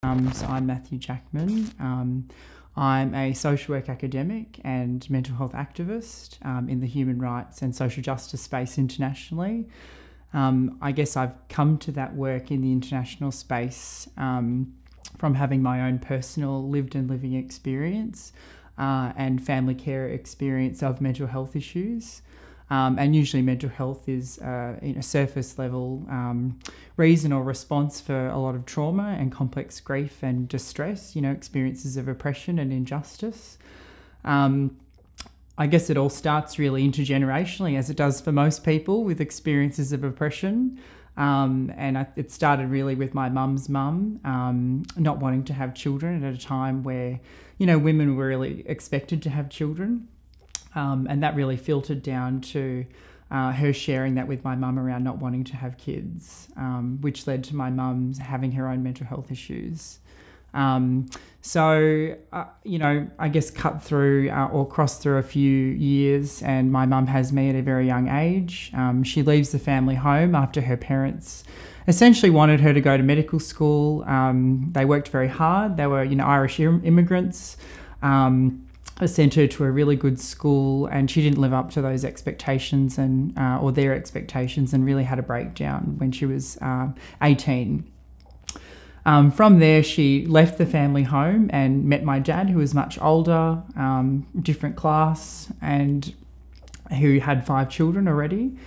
So I'm Matthew Jackman. I'm a social work academic and mental health activist in the human rights and social justice space internationally. I guess I've come to that work in the international space from having my own personal lived and living experience and family care experience of mental health issues. And usually mental health is surface level reason or response for a lot of trauma and complex grief and distress, experiences of oppression and injustice. I guess it all starts really intergenerationally, as it does for most people with experiences of oppression. It started really with my mum's mum, not wanting to have children at a time where, women were really expected to have children. And that really filtered down to her sharing that with my mum around not wanting to have kids, which led to my mum having her own mental health issues. I guess cut through or crossed through a few years, and my mum has me at a very young age. She leaves the family home after her parents essentially wanted her to go to medical school. They worked very hard. They were, Irish immigrants. I sent her to a really good school, and she didn't live up to those expectations or their expectations, and really had a breakdown when she was 18. From there, she left the family home and met my dad, who was much older, different class, and who had 5 children already.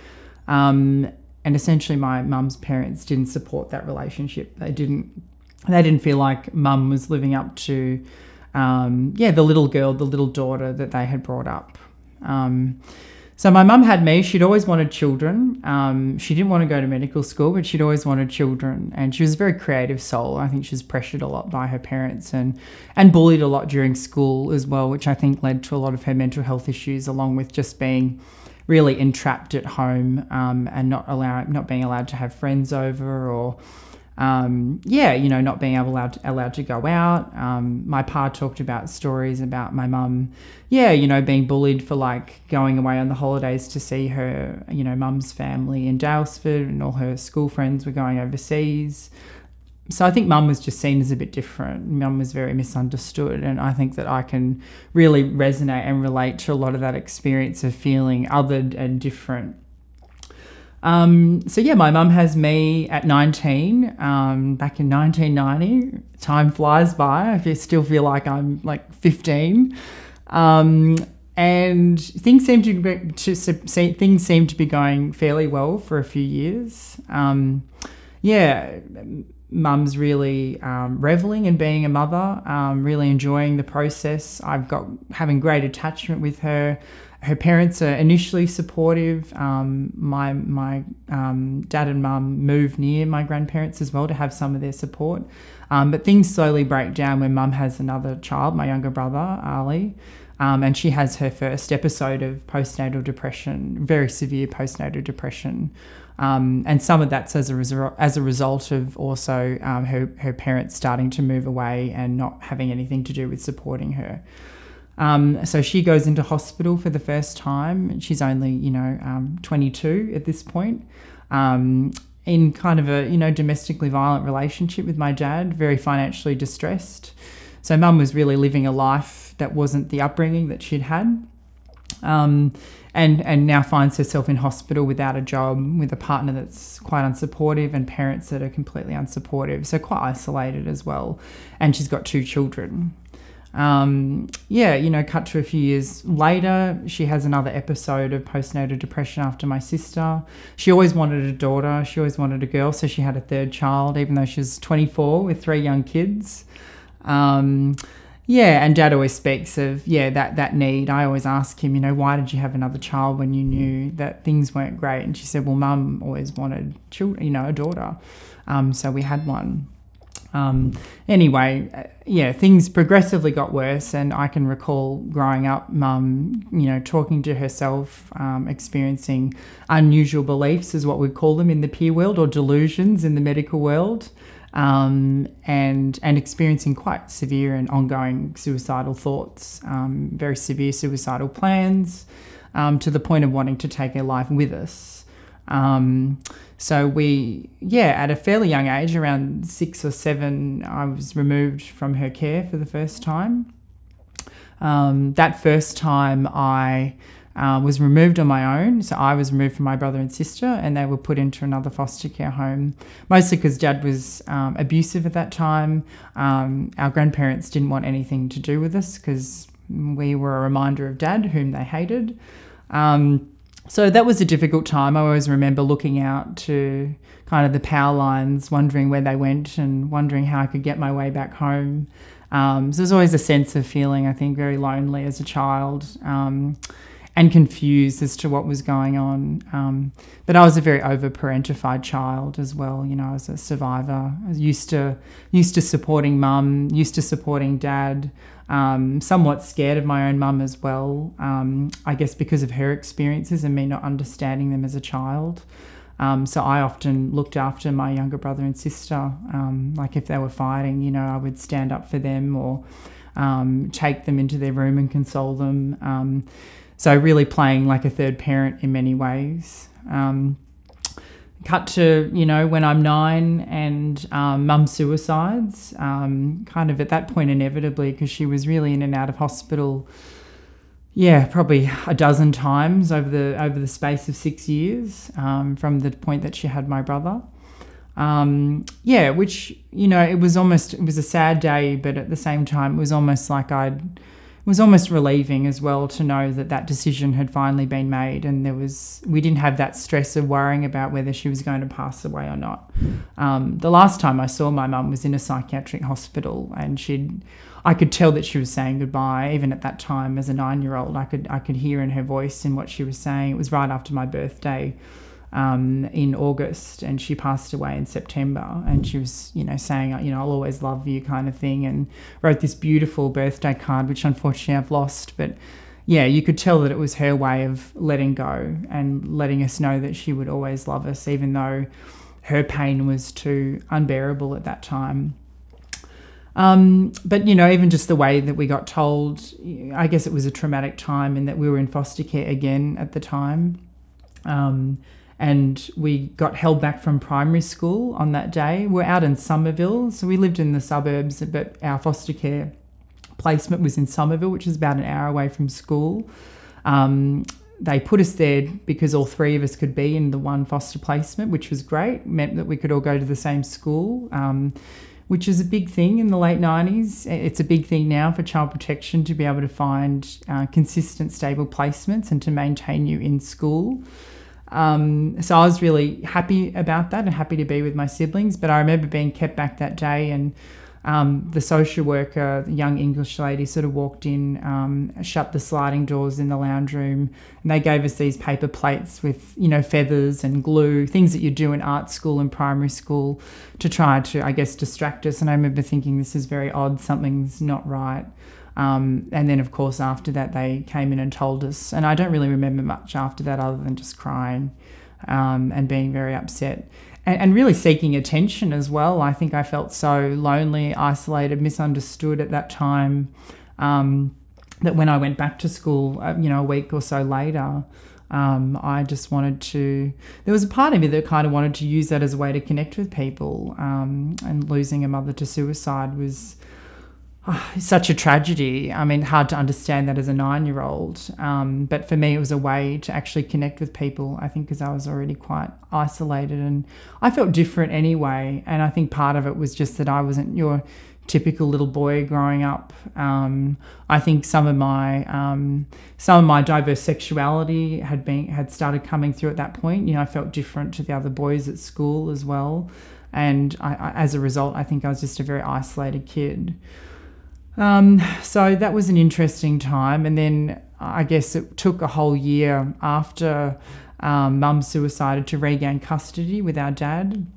And essentially, my mum's parents didn't support that relationship. They didn't feel like mum was living up to the little girl, the little daughter that they had brought up. So my mum had me. She'd always wanted children. She didn't want to go to medical school, but she'd always wanted children. And she was a very creative soul. I think she was pressured a lot by her parents and bullied a lot during school as well, which I think led to a lot of her mental health issues, along with just being really entrapped at home and not being allowed to have friends over, or not being allowed to go out. My pa talked about stories about my mum, being bullied for like going away on the holidays to see her, mum's family in Dalesford, and all her school friends were going overseas. So I think mum was just seen as a bit different. Mum was very misunderstood, and I think that I can really resonate and relate to a lot of that experience of feeling othered and different. My mum has me at 19, back in 1990. Time flies by. I still feel like I'm like 15. And things seem to be going fairly well for a few years. Mum's really reveling in being a mother, really enjoying the process. Having great attachment with her. Her parents are initially supportive. My dad and mum moved near my grandparents as well to have some of their support. But things slowly break down when mum has another child, my younger brother, Ali, and she has her first episode of postnatal depression, very severe postnatal depression. And some of that's as a result of also her parents starting to move away and not having anything to do with supporting her. So she goes into hospital for the first time. She's only, 22 at this point, in kind of a, domestically violent relationship with my dad, very financially distressed. So mum was really living a life that wasn't the upbringing that she'd had. And now finds herself in hospital without a job, with a partner that's quite unsupportive and parents that are completely unsupportive. So quite isolated as well. And she's got 2 children. Cut to a few years later, she has another episode of postnatal depression after my sister. She always wanted a daughter. She always wanted a girl. So she had a 3rd child, even though she was 24 with 3 young kids. And dad always speaks of, that need. I always ask him, why did you have another child when you knew that things weren't great? And she said, well, mum always wanted children, a daughter. So we had one. Things progressively got worse, and I can recall growing up, mum, talking to herself, experiencing unusual beliefs, is what we call them in the peer world, or delusions in the medical world, and experiencing quite severe and ongoing suicidal thoughts, very severe suicidal plans, to the point of wanting to take her life with us. So at a fairly young age, around 6 or 7, I was removed from her care for the first time. That first time I was removed on my own. So I was removed from my brother and sister, and they were put into another foster care home, mostly because Dad was abusive at that time. Our grandparents didn't want anything to do with us because we were a reminder of Dad, whom they hated. So that was a difficult time. I always remember looking out to kind of the power lines, wondering where they went and wondering how I could get my way back home. So there's always a sense of feeling, I think, very lonely as a child, and confused as to what was going on. But I was a very over-parentified child as well. You know, I was a survivor. I was used to supporting Mum, used to supporting Dad, somewhat scared of my own mum as well, I guess because of her experiences and me not understanding them as a child. So I often looked after my younger brother and sister. Like if they were fighting, you know, I would stand up for them or take them into their room and console them. So really playing like a third parent in many ways. Cut to, you know, when I'm 9 and Mum suicides, kind of at that point inevitably, because she was really in and out of hospital, probably a dozen times over the space of 6 years, from the point that she had my brother. Which, you know, it was a sad day, but at the same time, it was almost like it was almost relieving as well to know that decision had finally been made, and we didn't have that stress of worrying about whether she was going to pass away or not. The last time I saw my mum was in a psychiatric hospital, and I could tell that she was saying goodbye. Even at that time, as a 9-year-old, I could hear in her voice and what she was saying. It was right after my birthday, in August, and she passed away in September, and she was, you know, saying, you know, I'll always love you kind of thing, and wrote this beautiful birthday card, which unfortunately I've lost. But yeah, you could tell that it was her way of letting go and letting us know that she would always love us, even though her pain was too unbearable at that time. But, you know, even just the way that we got told, I guess it was a traumatic time in that we were in foster care again at the time. And we got held back from primary school on that day. We're out in Somerville, so we lived in the suburbs, but our foster care placement was in Somerville, which is about an hour away from school. They put us there because all 3 of us could be in the one foster placement, which was great. Meant that we could all go to the same school, which is a big thing in the late 90s. It's a big thing now for child protection to be able to find consistent, stable placements and to maintain you in school. So I was really happy about that and happy to be with my siblings. But I remember being kept back that day, and the social worker, the young English lady, sort of walked in, shut the sliding doors in the lounge room, and they gave us these paper plates with, you know, feathers and glue, things that you do in art school and primary school to try to, I guess, distract us. And I remember thinking, this is very odd, something's not right. And then, of course, after that, they came in and told us. And I don't really remember much after that other than just crying and being very upset and really seeking attention as well. I think I felt so lonely, isolated, misunderstood at that time, that when I went back to school, you know, a week or so later, I just wanted to... There was a part of me that kind of wanted to use that as a way to connect with people, and losing a mother to suicide was... such a tragedy. I mean, hard to understand that as a 9-year-old. But for me, it was a way to actually connect with people, I think, because I was already quite isolated and I felt different anyway. And I think part of it was just that I wasn't your typical little boy growing up. I think some of my diverse sexuality had started coming through at that point. You know, I felt different to the other boys at school as well. And as a result, I think I was just a very isolated kid. So that was an interesting time. And then I guess it took a whole year after Mum suicided to regain custody with our dad.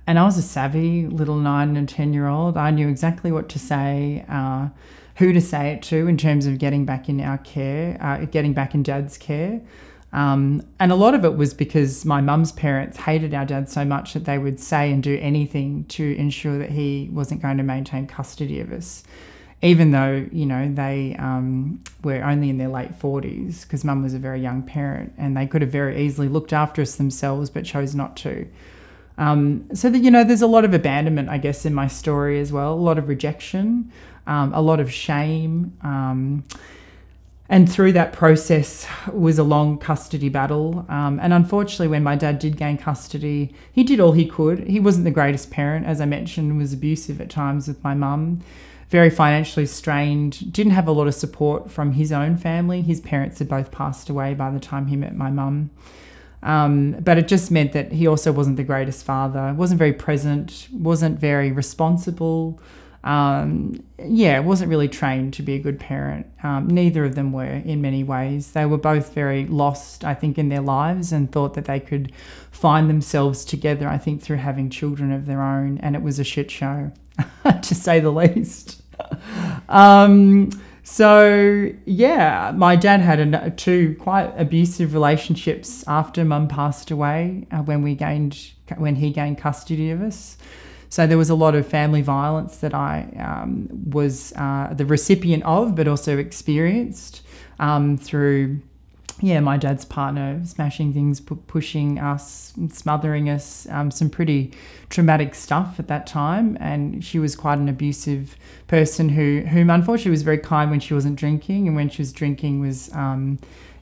And I was a savvy little 9 and 10-year-old. I knew exactly what to say, who to say it to in terms of getting back in our care, getting back in Dad's care. And a lot of it was because my mum's parents hated our dad so much that they would say and do anything to ensure that he wasn't going to maintain custody of us. even though, you know, they were only in their late 40s, because Mum was a very young parent, and they could have very easily looked after us themselves but chose not to. So that, you know, there's a lot of abandonment, I guess, in my story as well, a lot of rejection, a lot of shame. And through that process was a long custody battle. And unfortunately, when my dad did gain custody, he did all he could. He wasn't the greatest parent, as I mentioned, was abusive at times with my mum, very financially strained, didn't have a lot of support from his own family. His parents had both passed away by the time he met my mum. But it just meant that he also wasn't the greatest father, wasn't very present, wasn't very responsible. Wasn't really trained to be a good parent. Neither of them were in many ways. They were both very lost, I think, in their lives, and thought that they could find themselves together, I think, through having children of their own. And it was a shit show, to say the least. My dad had two quite abusive relationships after Mum passed away, when he gained custody of us. So there was a lot of family violence that I was the recipient of, but also experienced through, my dad's partner smashing things, pushing us, smothering us, some pretty traumatic stuff at that time. And she was quite an abusive person whom unfortunately was very kind when she wasn't drinking, and when she was drinking was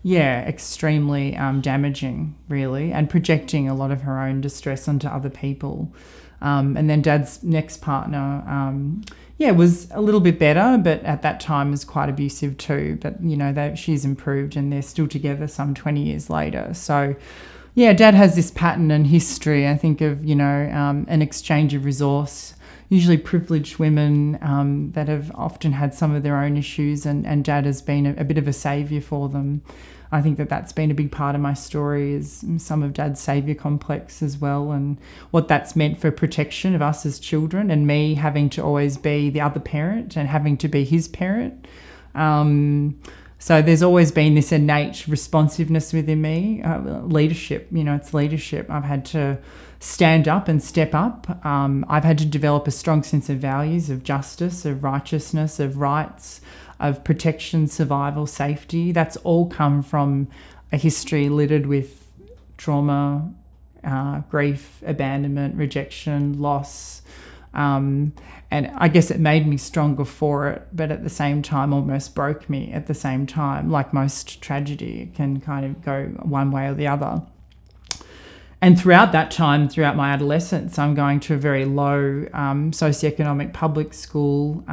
extremely damaging, really, and projecting a lot of her own distress onto other people. And then Dad's next partner, was a little bit better, but at that time was quite abusive too. But, you know, she's improved and they're still together some 20 years later. So, Dad has this pattern and history, I think, of, an exchange of resource, usually privileged women that have often had some of their own issues, and Dad has been a bit of a saviour for them. I think that's been a big part of my story, is some of Dad's saviour complex as well, and what that's meant for protection of us as children, and me having to always be the other parent and having to be his parent. So there's always been this innate responsiveness within me, leadership, it's leadership. I've had to stand up and step up. I've had to develop a strong sense of values, of justice, of righteousness, of rights, of protection, survival, safety. That's all come from a history littered with trauma, grief, abandonment, rejection, loss. And I guess it made me stronger for it, but at the same time almost broke me at the same time. Like most tragedy, it can kind of go one way or the other. And throughout that time, throughout my adolescence, I'm going to a very low socioeconomic public school,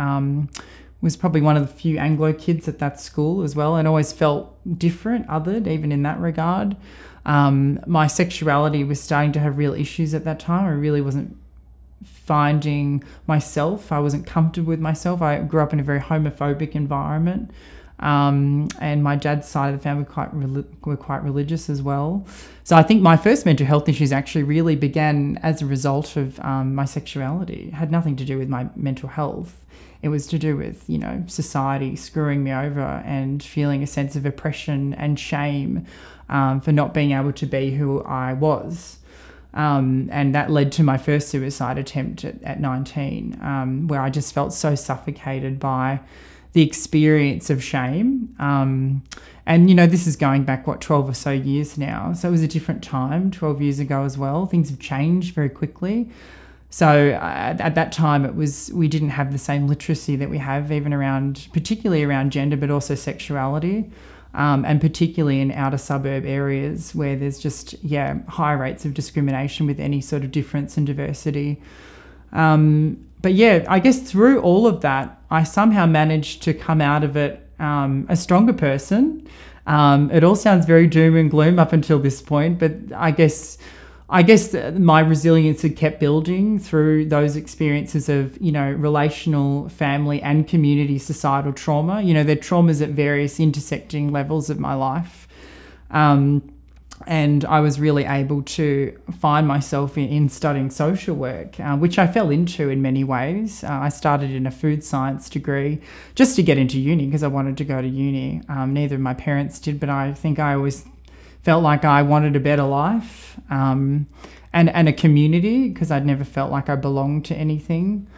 was probably one of the few Anglo kids at that school as well, and always felt different, othered, even in that regard. My sexuality was starting to have real issues at that time. I really wasn't finding myself. I wasn't comfortable with myself. I grew up in a very homophobic environment. And my dad's side of the family were quite religious as well. So I think my first mental health issues actually really began as a result of my sexuality. It had nothing to do with my mental health. It was to do with, society screwing me over and feeling a sense of oppression and shame for not being able to be who I was. And that led to my first suicide attempt at 19, where I just felt so suffocated by the experience of shame. And, this is going back, 12 or so years now. So it was a different time, 12 years ago as well. Things have changed very quickly. So at that time, we didn't have the same literacy that we have, even particularly around gender, but also sexuality, and particularly in outer suburb areas where there's just, high rates of discrimination with any sort of difference and diversity. But I guess through all of that, I somehow managed to come out of it a stronger person. It all sounds very doom and gloom up until this point, but I guess my resilience had kept building through those experiences of, relational, family and community societal trauma. They're traumas at various intersecting levels of my life. And I was really able to find myself in studying social work, which I fell into in many ways. I started in a food science degree just to get into uni because I wanted to go to uni. Neither of my parents did, but I think I always felt like I wanted a better life and a community because I'd never felt like I belonged to anything.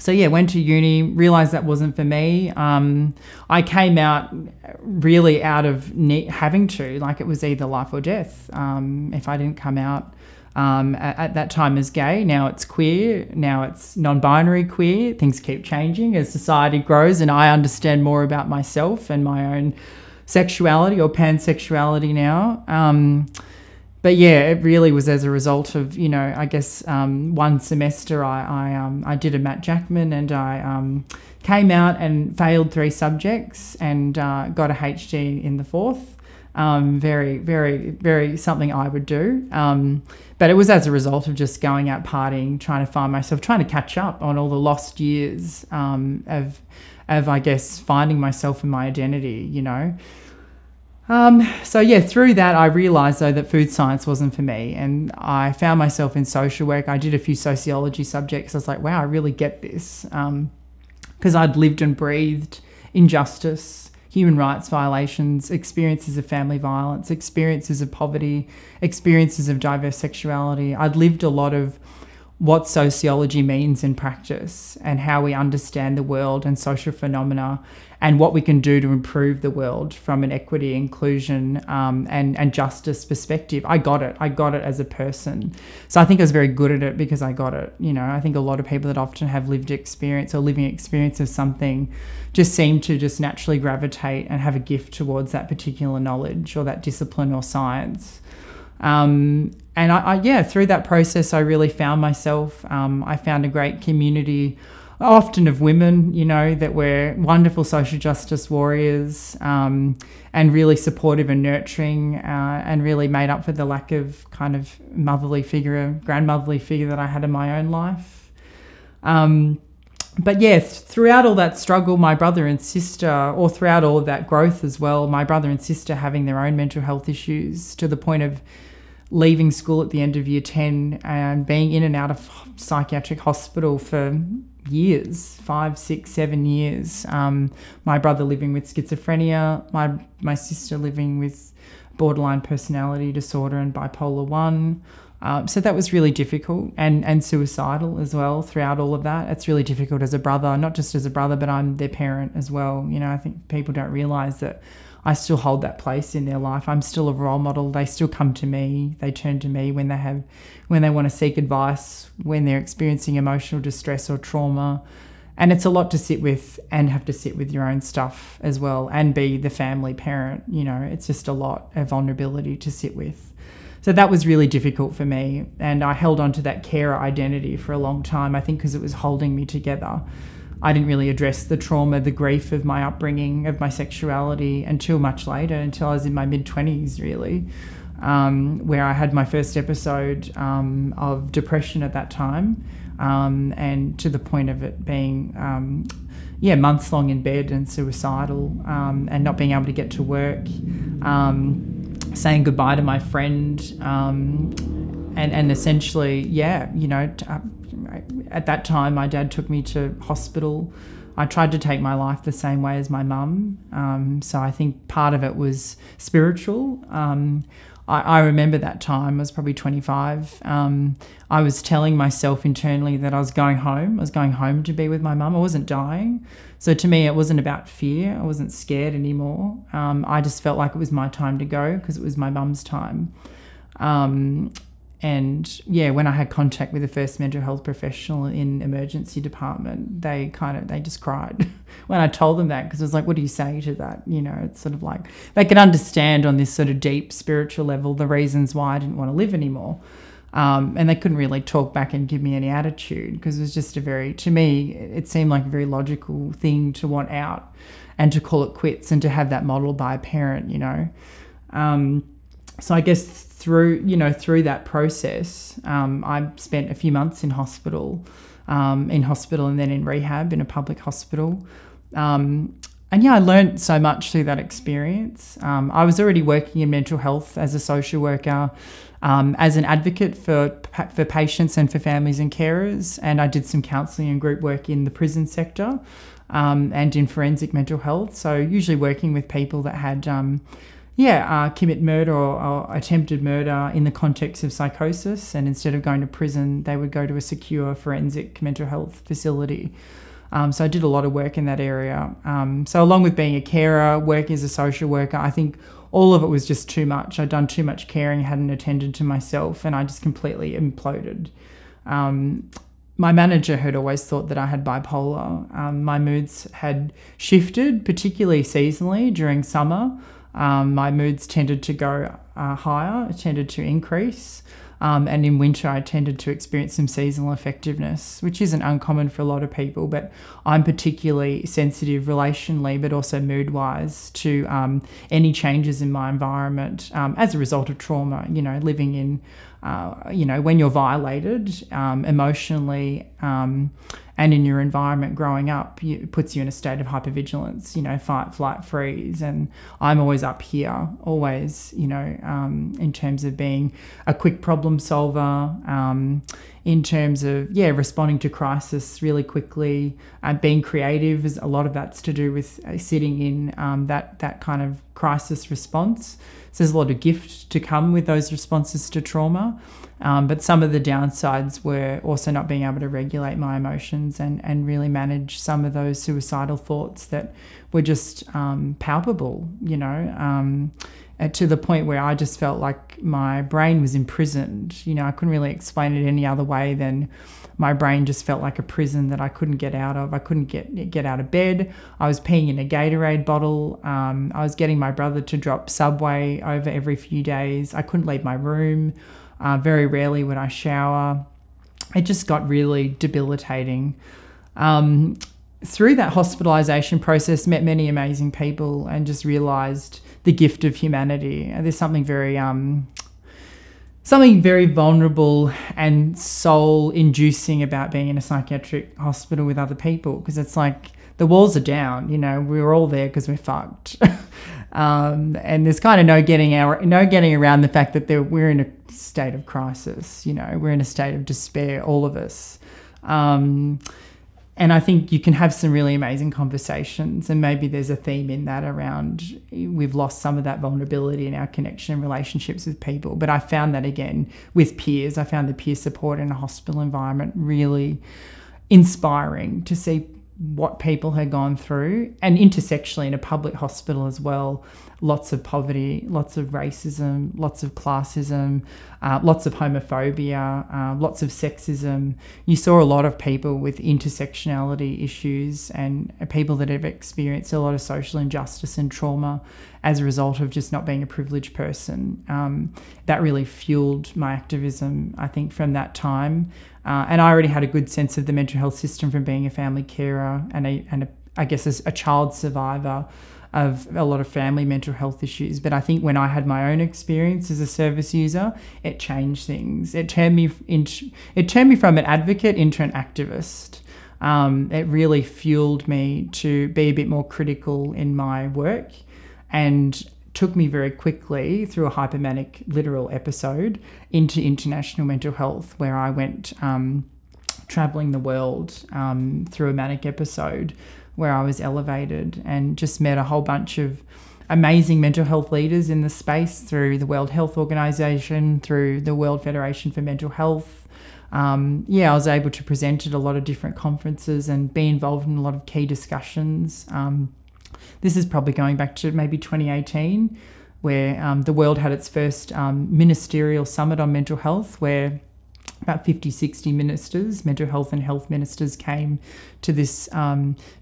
So yeah, went to uni, realised that wasn't for me. I came out really out of having to, like it was either life or death. If I didn't come out at that time as gay, now it's queer, now it's non-binary queer. Things keep changing as society grows and I understand more about myself and my own sexuality or pansexuality now. But yeah, it really was as a result of, I guess one semester I did a Jackman and I came out and failed 3 subjects and got a HD in the 4th. Very, very, very something I would do. But it was as a result of just going out partying, trying to find myself, trying to catch up on all the lost years of I guess, finding myself and my identity, So yeah, through that, I realised though that food science wasn't for me, and I found myself in social work. I did a few sociology subjects. I was like, wow, I really get this, because I'd lived and breathed injustice, human rights violations, experiences of family violence, experiences of poverty, experiences of diverse sexuality. I'd lived a lot of what sociology means in practice and how we understand the world and social phenomena and what we can do to improve the world from an equity, inclusion, and justice perspective. I got it as a person. So I think I was very good at it because I got it. I think a lot of people that often have lived experience or living experience of something just seem to just naturally gravitate and have a gift towards that particular knowledge or that discipline or science. And I through that process, I really found myself. I found a great community, often of women, that were wonderful social justice warriors, and really supportive and nurturing, and really made up for the lack of kind of grandmotherly figure that I had in my own life. But yeah, throughout all that struggle, my brother and sister, or throughout all of that growth as well, my brother and sister having their own mental health issues to the point of leaving school at the end of year 10 and being in and out of psychiatric hospital for years, 5, 6, 7 years. My brother living with schizophrenia, my sister living with borderline personality disorder and bipolar 1. So that was really difficult, and suicidal as well throughout all of that. It's really difficult as a brother, not just as a brother, but I'm their parent as well. I think people don't realise that I still hold that place in their life. I'm still a role model. They still come to me. They turn to me when they want to seek advice, when they're experiencing emotional distress or trauma. And it's a lot to sit with and have to sit with your own stuff as well and be the family parent. It's just a lot of vulnerability to sit with. So that was really difficult for me. And I held on to that carer identity for a long time, I think because it was holding me together. I didn't really address the trauma, the grief of my upbringing, of my sexuality until much later, until I was in my mid-20s really, where I had my first episode of depression at that time, and to the point of it being, months long in bed and suicidal, and not being able to get to work, saying goodbye to my friend, and essentially, at that time, my dad took me to hospital. I tried to take my life the same way as my mum. So I think part of it was spiritual. I remember that time, I was probably 25. I was telling myself internally that I was going home. I was going home to be with my mum. I wasn't dying. So to me, it wasn't about fear. I wasn't scared anymore. I just felt like it was my time to go because it was my mum's time. And yeah, when I had contact with the first mental health professional in emergency department, they just cried when I told them that, because it was like, what do you say to that? It's sort of like they could understand on this sort of deep spiritual level the reasons why I didn't want to live anymore. And they couldn't really talk back and give me any attitude, because it was just to me, it seemed like a very logical thing to want out and to call it quits and to have that model by a parent, So I guess through that process, I spent a few months in hospital and then in rehab in a public hospital. I learned so much through that experience. I was already working in mental health as a social worker, as an advocate for patients and for families and carers, and I did some counselling and group work in the prison sector, and in forensic mental health. So usually working with people that had commit murder or attempted murder in the context of psychosis, and instead of going to prison, they would go to a secure forensic mental health facility. So I did a lot of work in that area. So along with being a carer, working as a social worker, I think all of it was just too much. I'd done too much caring, hadn't attended to myself, and I just completely imploded. My manager had always thought that I had bipolar. My moods had shifted, particularly seasonally during summer. My moods tended to go higher, tended to increase. And in winter, I tended to experience some seasonal affectiveness, which isn't uncommon for a lot of people, but I'm particularly sensitive relationally, but also mood-wise to any changes in my environment as a result of trauma, living in, when you're violated emotionally and in your environment growing up, it puts you in a state of hypervigilance, fight, flight, freeze. And I'm always up here, always, in terms of being a quick problem solver, in terms of, responding to crisis really quickly, being creative. A lot of that's to do with sitting in that kind of crisis response. So there's a lot of gift to come with those responses to trauma. But some of the downsides were also not being able to regulate my emotions and really manage some of those suicidal thoughts that were just palpable, to the point where I just felt like my brain was imprisoned. I couldn't really explain it any other way than my brain just felt like a prison that I couldn't get out of. I couldn't get out of bed. I was peeing in a Gatorade bottle. I was getting my brother to drop Subway over every few days. I couldn't leave my room. Very rarely would I shower. It just got really debilitating. Through that hospitalisation process, met many amazing people and just realised the gift of humanity. And there's something very vulnerable and soul-inducing about being in a psychiatric hospital with other people, because it's like the walls are down. We're all there because we're fucked. And there's kind of no getting around the fact that we're in a state of crisis. We're in a state of despair, all of us. And I think you can have some really amazing conversations, and maybe there's a theme in that around we've lost some of that vulnerability in our connection and relationships with people. But I found that again with peers. I found the peer support in a hospital environment really inspiring to see what people had gone through, and intersectionally in a public hospital as well. Lots of poverty, lots of racism, lots of classism, lots of homophobia, lots of sexism. You saw a lot of people with intersectionality issues and people that have experienced a lot of social injustice and trauma as a result of just not being a privileged person. That really fueled my activism, I think, from that time. And I already had a good sense of the mental health system from being a family carer and I guess as a child survivor of a lot of family mental health issues. But I think when I had my own experience as a service user, it changed things. It turned me from an advocate into an activist. It really fueled me to be a bit more critical in my work, and took me very quickly through a hypomanic literal episode into international mental health, where I went traveling the world through a manic episode where I was elevated and just met a whole bunch of amazing mental health leaders in the space through the World Health Organization, through the World Federation for Mental Health. I was able to present at a lot of different conferences and be involved in a lot of key discussions. This is probably going back to maybe 2018, where the world had its first ministerial summit on mental health, where about 50, 60 ministers, mental health and health ministers, came to this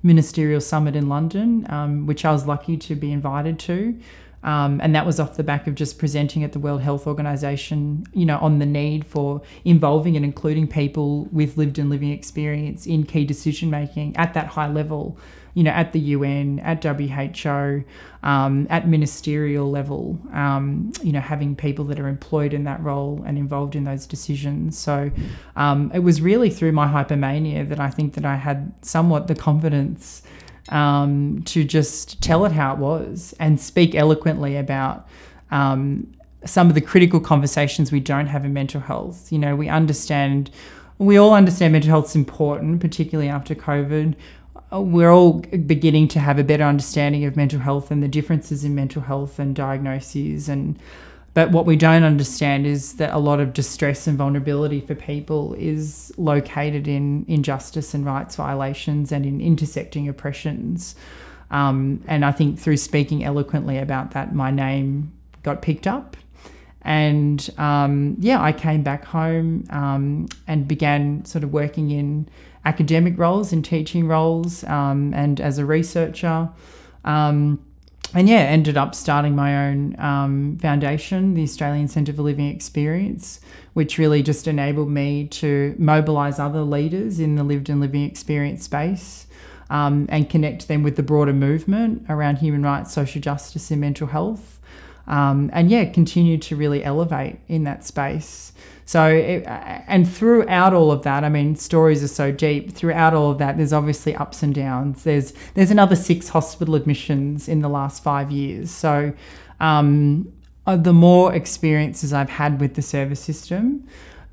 ministerial summit in London, which I was lucky to be invited to. And that was off the back of just presenting at the World Health Organization, on the need for involving and including people with lived and living experience in key decision making at that high level, at the UN, at WHO, at ministerial level, having people that are employed in that role and involved in those decisions. So it was really through my hypomania that I think that I had somewhat the confidence to just tell it how it was and speak eloquently about some of the critical conversations we don't have in mental health. We all understand mental health is important, particularly after COVID. we're all beginning to have a better understanding of mental health and the differences in mental health and diagnoses. But what we don't understand is that a lot of distress and vulnerability for people is located in injustice and rights violations and in intersecting oppressions. And I think through speaking eloquently about that, my name got picked up. And I came back home and began sort of working in academic roles, in teaching roles, and as a researcher. Ended up starting my own foundation, the Australian Centre for Living Experience, which really just enabled me to mobilise other leaders in the lived and living experience space, and connect them with the broader movement around human rights, social justice and mental health. Continue to really elevate in that space. And throughout all of that, I mean, stories are so deep. Throughout all of that, there's obviously ups and downs. There's another 6 hospital admissions in the last 5 years. So the more experiences I've had with the service system,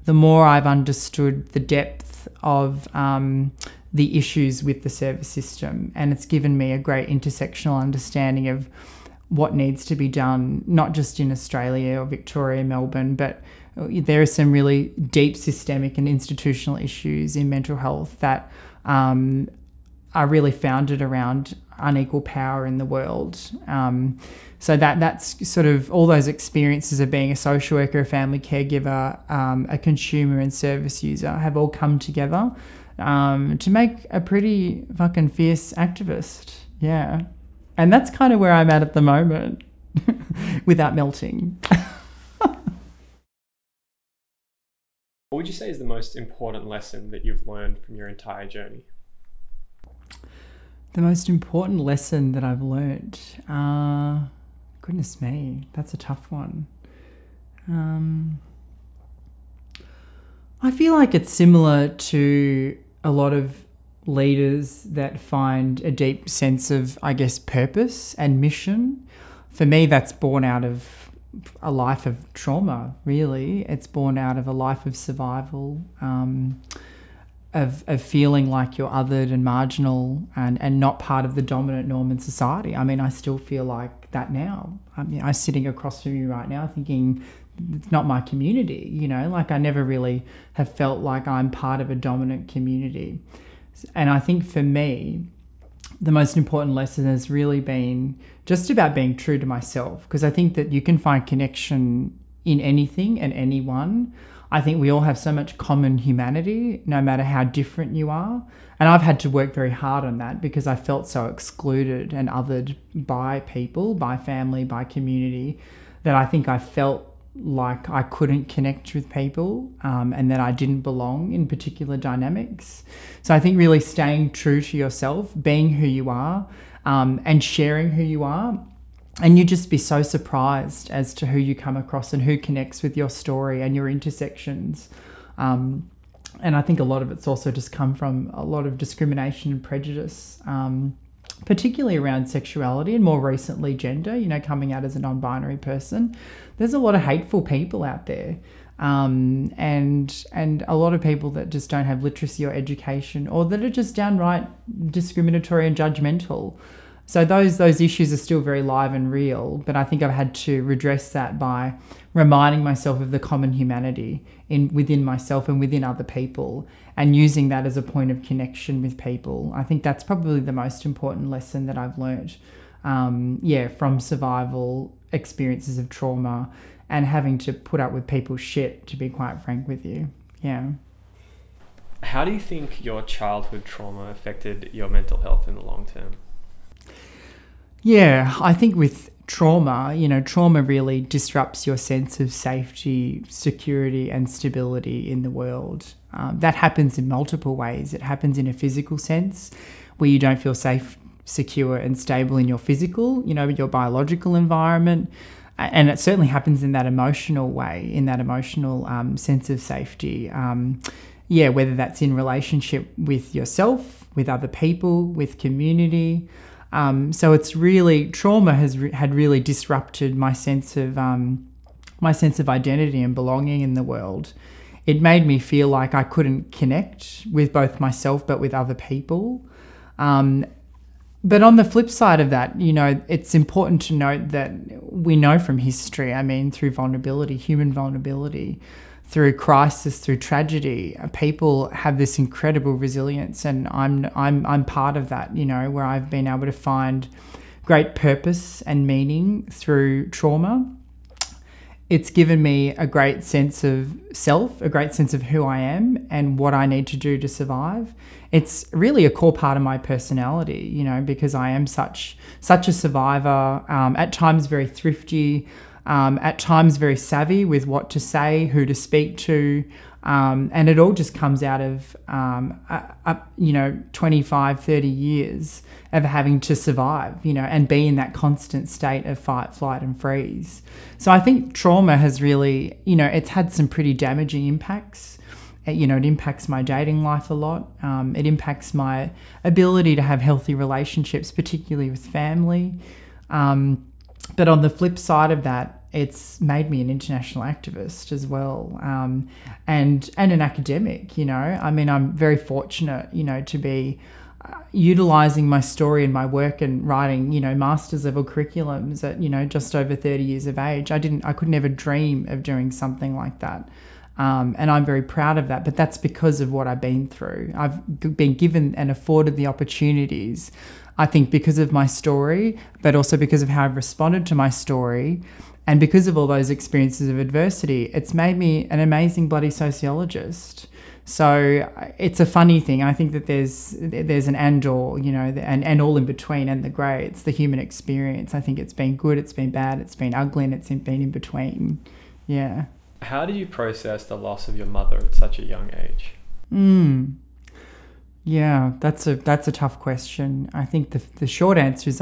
the more I've understood the depth of the issues with the service system. And it's given me a great intersectional understanding of what needs to be done, not just in Australia or Victoria, Melbourne, but there are some really deep systemic and institutional issues in mental health that are really founded around unequal power in the world. So that's sort of all those experiences of being a social worker, a family caregiver, a consumer and service user have all come together to make a pretty fucking fierce activist. Yeah. And that's kind of where I'm at the moment without melting. What would you say is the most important lesson that you've learned from your entire journey? The most important lesson that I've learned? Goodness me, that's a tough one. I feel like it's similar to a lot of leaders that find a deep sense of, I guess, purpose and mission. For me, that's born out of a life of trauma, really. It's born out of a life of survival, of feeling like you're othered and marginal and not part of the dominant norm in society. I mean, I still feel like that now. I'm sitting across from you right now thinking, it's not my community, you know, like I never really have felt like I'm part of a dominant community. And I think for me, the most important lesson has really been just about being true to myself, because I think that you can find connection in anything and anyone. I think we all have so much common humanity, no matter how different you are. And I've had to work very hard on that because I felt so excluded and othered by people, by family, by community, that I think I felt like I couldn't connect with people and that I didn't belong in particular dynamics. So I think really staying true to yourself, being who you are, and sharing who you are. And you just be so surprised as to who you come across and who connects with your story and your intersections. And I think a lot of it's also just come from a lot of discrimination and prejudice, particularly around sexuality and more recently gender, you know, coming out as a non-binary person. There's a lot of hateful people out there, and a lot of people that just don't have literacy or education, or that are just downright discriminatory and judgmental. So those issues are still very live and real, but I think I've had to redress that by reminding myself of the common humanity within myself and within other people, and using that as a point of connection with people. I think that's probably the most important lesson that I've learnt, from survival, experiences of trauma, and having to put up with people's shit, to be quite frank with you. Yeah. How do you think your childhood trauma affected your mental health in the long term? Yeah, I think with trauma, you know, trauma really disrupts your sense of safety, security and stability in the world. That happens in multiple ways. It happens in a physical sense where you don't feel safe, secure and stable in your physical, you know, your biological environment. And it certainly happens in that emotional way, in that emotional sense of safety. Whether that's in relationship with yourself, with other people, with community. So it's really, trauma had really disrupted my sense of identity and belonging in the world. It made me feel like I couldn't connect with both myself but with other people. But on the flip side of that, it's important to note that we know from history, through vulnerability, human vulnerability, through crisis, through tragedy, people have this incredible resilience, and I'm part of that, where I've been able to find great purpose and meaning through trauma. It's given me a great sense of self, a great sense of who I am and what I need to do to survive. It's really a core part of my personality, because I am such a survivor, at times very thrifty, at times very savvy with what to say, who to speak to, and it all just comes out of, 25, 30 years of having to survive, and be in that constant state of fight, flight, and freeze. So I think trauma has really, it's had some pretty damaging impacts. It impacts my dating life a lot. It impacts my ability to have healthy relationships, particularly with family. But on the flip side of that, it's made me an international activist as well, and an academic. I'm very fortunate, to be utilising my story and my work and writing, master's level curriculums at just over 30 years of age. I could never dream of doing something like that. And I'm very proud of that, but that's because of what I've been through. I've been given and afforded the opportunities, I think, because of my story, but also because of how I've responded to my story. And because of all those experiences of adversity, it's made me an amazing bloody sociologist. So it's a funny thing. I think that there's an and/or, and all in between, and the grey. It's the human experience. I think it's been good, it's been bad, it's been ugly, and it's been in between. Yeah. How did you process the loss of your mother at such a young age? Yeah, that's a tough question. I think the short answer is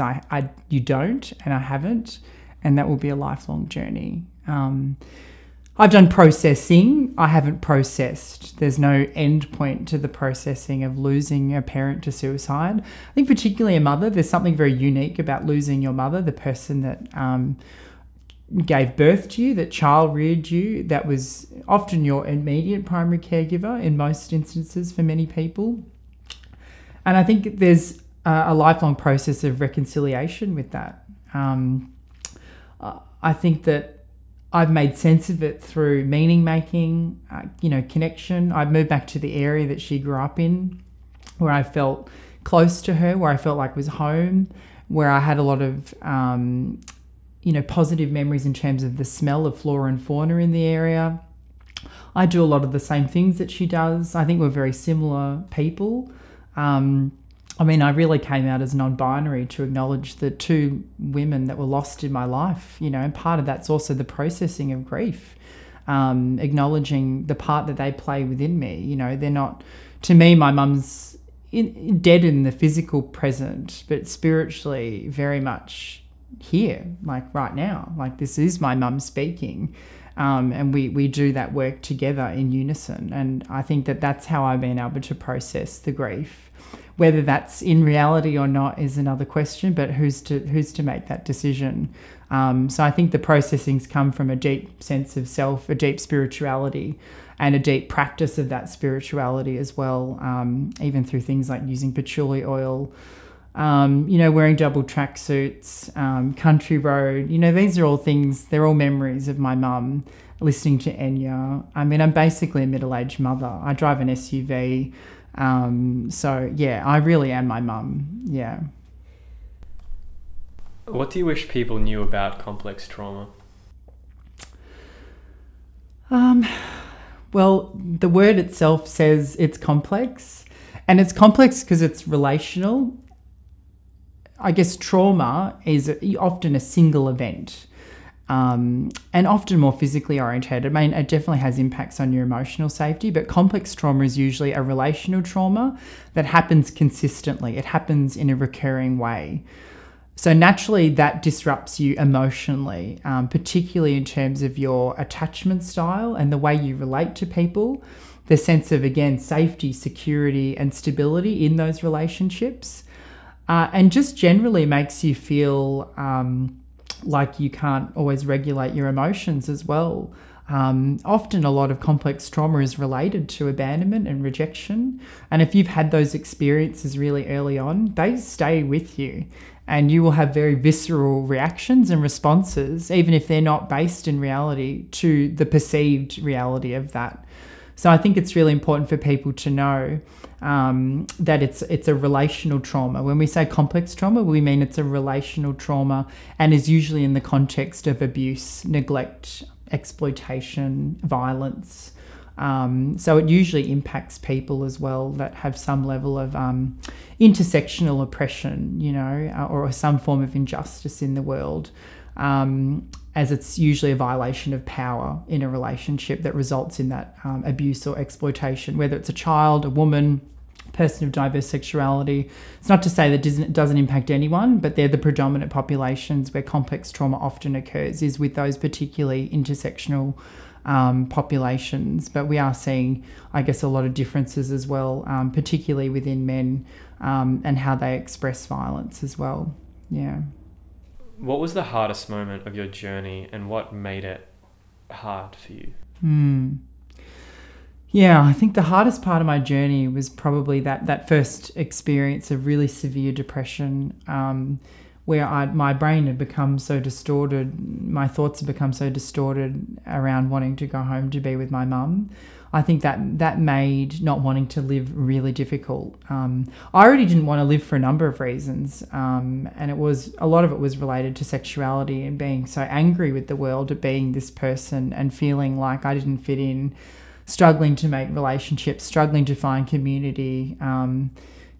you don't, and I haven't, and that will be a lifelong journey. I've done processing. I haven't processed. There's no end point to the processing of losing a parent to suicide. I think particularly a mother, there's something very unique about losing your mother, the person that gave birth to you, that child reared you, that was often your immediate primary caregiver in most instances for many people. And I think there's a lifelong process of reconciliation with that. I think that I've made sense of it through meaning making, connection. I've moved back to the area that she grew up in, where I felt close to her, where I felt like was home, where I had a lot of, positive memories in terms of the smell of flora and fauna in the area. I do a lot of the same things that she does. I think we're very similar people. I really came out as non-binary to acknowledge the two women that were lost in my life, and part of that's also the processing of grief, acknowledging the part that they play within me. They're not, to me, my mum's dead in the physical present, but spiritually very much here, like right now. Like, this is my mum speaking, and we do that work together in unison. And I think that that's how I've been able to process the grief. Whether that's in reality or not is another question, but who's to make that decision? So I think the processings come from a deep sense of self, a deep spirituality, and a deep practice of that spirituality as well, even through things like using patchouli oil, wearing double tracksuits, country road. These are all things, they're all memories of my mum, listening to Enya. I'm basically a middle-aged mother. I drive an SUV. So yeah, I really am my mum. Yeah. What do you wish people knew about complex trauma? Well, the word itself says it's complex, and it's complex because it's relational. I guess trauma is often a single event. And often more physically orientated. It definitely has impacts on your emotional safety, but complex trauma is usually a relational trauma that happens consistently. It happens in a recurring way. So naturally that disrupts you emotionally, particularly in terms of your attachment style and the way you relate to people, the sense of, again, safety, security, and stability in those relationships, and just generally makes you feel like you can't always regulate your emotions as well. Often a lot of complex trauma is related to abandonment and rejection. And if you've had those experiences really early on, they stay with you. And you will have very visceral reactions and responses, even if they're not based in reality, to the perceived reality of that. So I think it's really important for people to know that it's a relational trauma. When we say complex trauma, we mean it's a relational trauma and is usually in the context of abuse, neglect, exploitation, violence. So it usually impacts people as well that have some level of intersectional oppression, or some form of injustice in the world, as it's usually a violation of power in a relationship that results in that abuse or exploitation, whether it's a child, a woman, person of diverse sexuality. It's not to say that it doesn't impact anyone, but they're the predominant populations where complex trauma often occurs, is with those particularly intersectional populations. But we are seeing, I guess, a lot of differences as well, particularly within men, and how they express violence as well. Yeah. What was the hardest moment of your journey, and what made it hard for you? Yeah, I think the hardest part of my journey was probably that first experience of really severe depression, where my brain had become so distorted, my thoughts had become so distorted around wanting to go home to be with my mum. I think that made not wanting to live really difficult. I already didn't want to live for a number of reasons, and a lot of it was related to sexuality and being so angry with the world at being this person and feeling like I didn't fit in, struggling to make relationships, struggling to find community.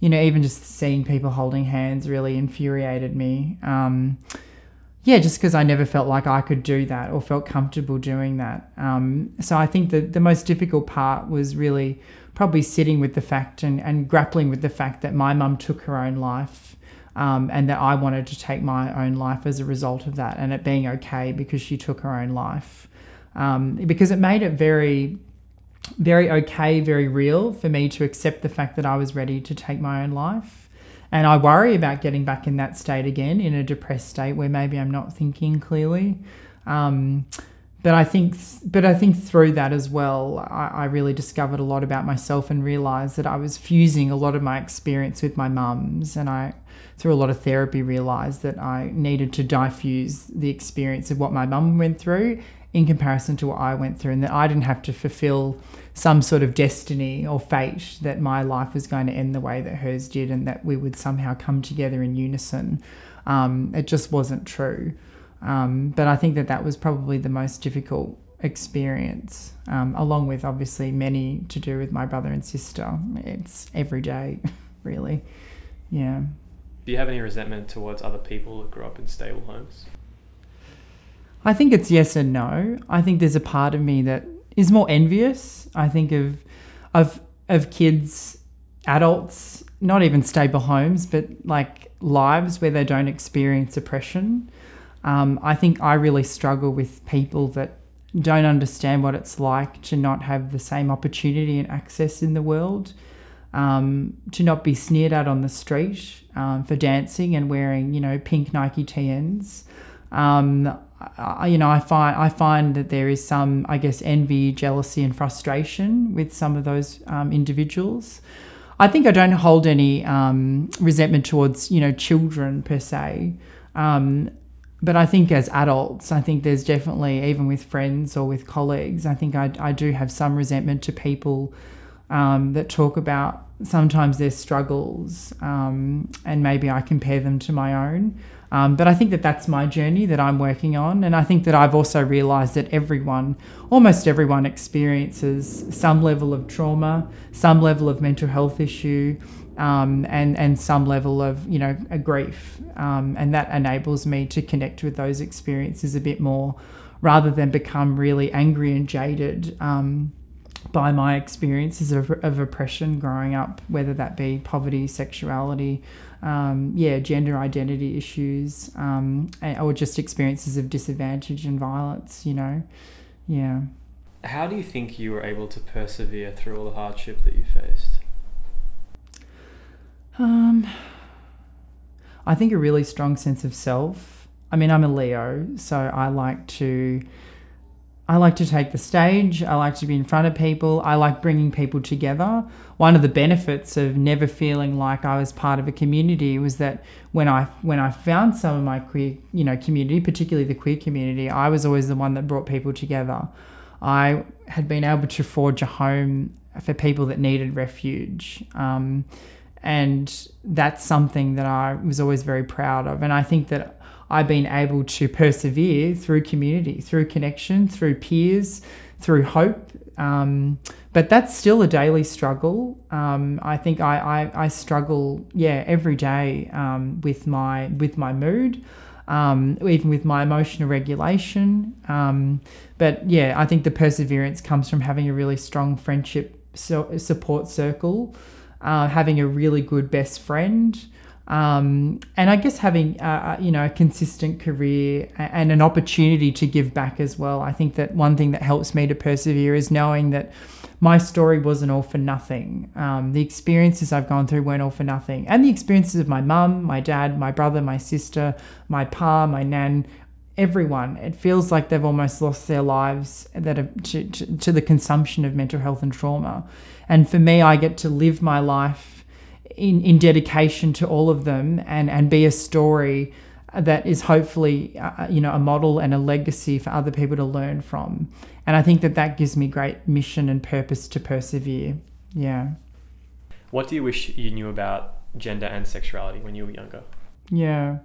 Even just seeing people holding hands really infuriated me. Just because I never felt like I could do that or felt comfortable doing that. So I think that the most difficult part was really probably sitting with the fact and grappling with the fact that my mum took her own life, and that I wanted to take my own life as a result of that, and it being okay because she took her own life. Because it made it very, very okay, very real for me to accept the fact that I was ready to take my own life. And I worry about getting back in that state again, in a depressed state where maybe I'm not thinking clearly. But I think through that as well, I really discovered a lot about myself and realised that I was fusing a lot of my experience with my mum's, and I, through a lot of therapy, realised that I needed to diffuse the experience of what my mum went through in comparison to what I went through, and that I didn't have to fulfill some sort of destiny or fate that my life was going to end the way that hers did, and that we would somehow come together in unison. It just wasn't true. But I think that was probably the most difficult experience, along with obviously many to do with my brother and sister. It's every day, really. Yeah. Do you have any resentment towards other people that grew up in stable homes? I think it's yes and no. I think there's a part of me that is more envious. I think of kids, adults, not even stable homes, but like lives where they don't experience oppression. I think I really struggle with people that don't understand what it's like to not have the same opportunity and access in the world, to not be sneered at on the street for dancing and wearing, pink Nike TNs. I find that there is some, I guess, envy, jealousy and frustration with some of those individuals. I think I don't hold any resentment towards, children per se. But I think as adults, I think there's definitely, even with friends or with colleagues, I think I do have some resentment to people that talk about sometimes their struggles, and maybe I compare them to my own. But I think that's my journey that I'm working on. And I think that I've also realised that almost everyone experiences some level of trauma, some level of mental health issue, and some level of, a grief. And that enables me to connect with those experiences a bit more, rather than become really angry and jaded by my experiences of oppression growing up, whether that be poverty, sexuality, gender identity issues, or just experiences of disadvantage and violence, Yeah. How do you think you were able to persevere through all the hardship that you faced? I think a really strong sense of self. I mean, I'm a Leo, so I like to I like to take the stage. I like to be in front of people. I like bringing people together. One of the benefits of never feeling like I was part of a community was that when I found some of my queer, community, particularly the queer community, I was always the one that brought people together. I had been able to forge a home for people that needed refuge. And that's something that I was always very proud of. And I think that I've been able to persevere through community, through connection, through peers, through hope. But that's still a daily struggle. I think I struggle, every day with my mood, even with my emotional regulation. But yeah, I think the perseverance comes from having a really strong friendship support circle, having a really good best friend. And I guess having, a consistent career and an opportunity to give back as well. I think that one thing that helps me to persevere is knowing that my story wasn't all for nothing. The experiences I've gone through weren't all for nothing. And the experiences of my mum, my dad, my brother, my sister, my pa, my nan, everyone. It feels like they've almost lost their lives that are to the consumption of mental health and trauma. And for me, I get to live my life in dedication to all of them and be a story that is hopefully, a model and a legacy for other people to learn from. And I think that gives me great mission and purpose to persevere. Yeah. What do you wish you knew about gender and sexuality when you were younger? Yeah.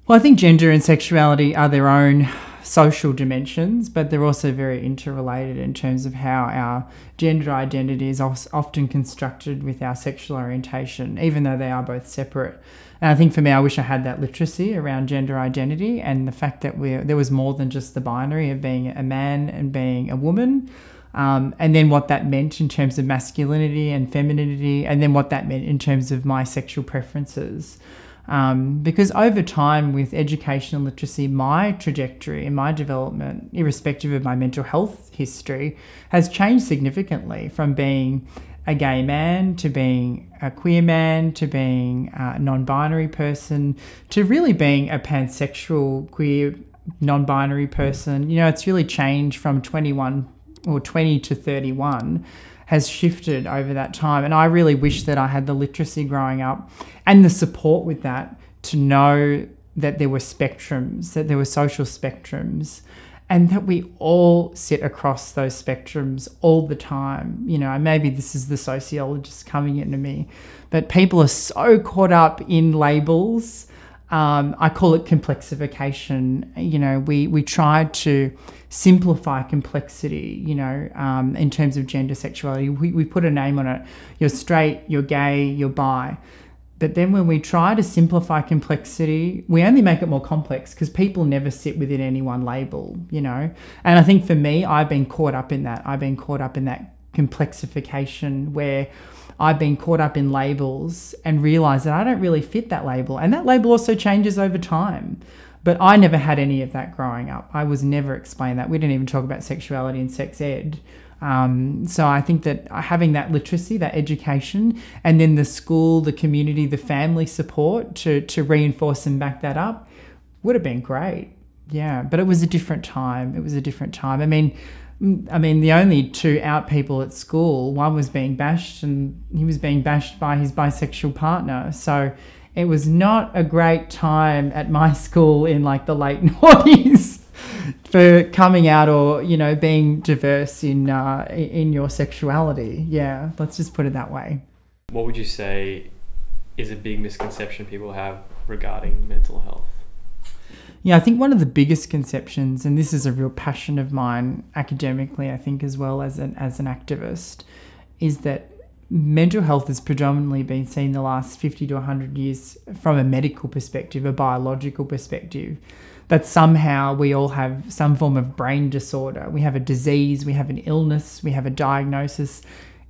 Well, I think gender and sexuality are their own social dimensions, but they're also very interrelated in terms of how our gender identity is often constructed with our sexual orientation, even though they are both separate. And I think for me, I wish I had that literacy around gender identity and the fact that there was more than just the binary of being a man and being a woman. And then what that meant in terms of masculinity and femininity, and then what that meant in terms of my sexual preferences. Because over time with education and literacy, my trajectory and my development, irrespective of my mental health history, has changed significantly from being a gay man to being a queer man to being a non-binary person to really being a pansexual queer non-binary person. It's really changed from 21 or 20 to 31. Has shifted over that time. And I really wish that I had the literacy growing up and the support with that to know that there were spectrums, that there were social spectrums, and that we all sit across those spectrums all the time. Maybe this is the sociologist coming into me, but people are so caught up in labels. I call it complexification. We try to simplify complexity, in terms of gender, sexuality. We put a name on it. You're straight, you're gay, you're bi. But then when we try to simplify complexity, we only make it more complex because people never sit within any one label, And I think for me, I've been caught up in that. I've been caught up in that complexification where I've been caught up in labels and realised that I don't really fit that label. And that label also changes over time. But I never had any of that growing up. I was never explained that. We didn't even talk about sexuality and sex ed. So I think that having that literacy, that education, and then the school, the community, the family support to reinforce and back that up would have been great. Yeah, but it was a different time. I mean, the only two out people at school, one was being bashed and he was being bashed by his bisexual partner. So it was not a great time at my school in like the late 90s for coming out or, being diverse in your sexuality. Yeah, let's just put it that way. What would you say is a big misconception people have regarding mental health? Yeah, I think one of the biggest conceptions, and this is a real passion of mine academically, I think, as well as an activist, is that mental health has predominantly been seen the last 50 to 100 years from a medical perspective, a biological perspective, that somehow we all have some form of brain disorder. We have a disease, we have an illness, we have a diagnosis.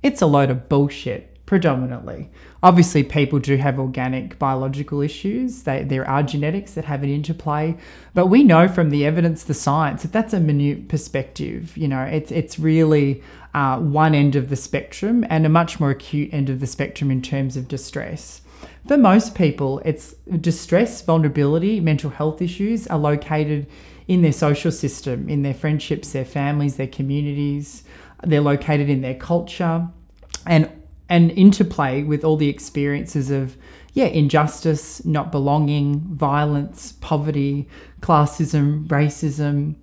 It's a load of bullshit. Predominantly. Obviously, people do have organic biological issues. There are genetics that have an interplay. But we know from the evidence, the science, that that's a minute perspective. It's really one end of the spectrum and a much more acute end of the spectrum in terms of distress. For most people, it's distress, vulnerability, mental health issues are located in their social system, in their friendships, their families, their communities. They're located in their culture and interplay with all the experiences of, injustice, not belonging, violence, poverty, classism, racism,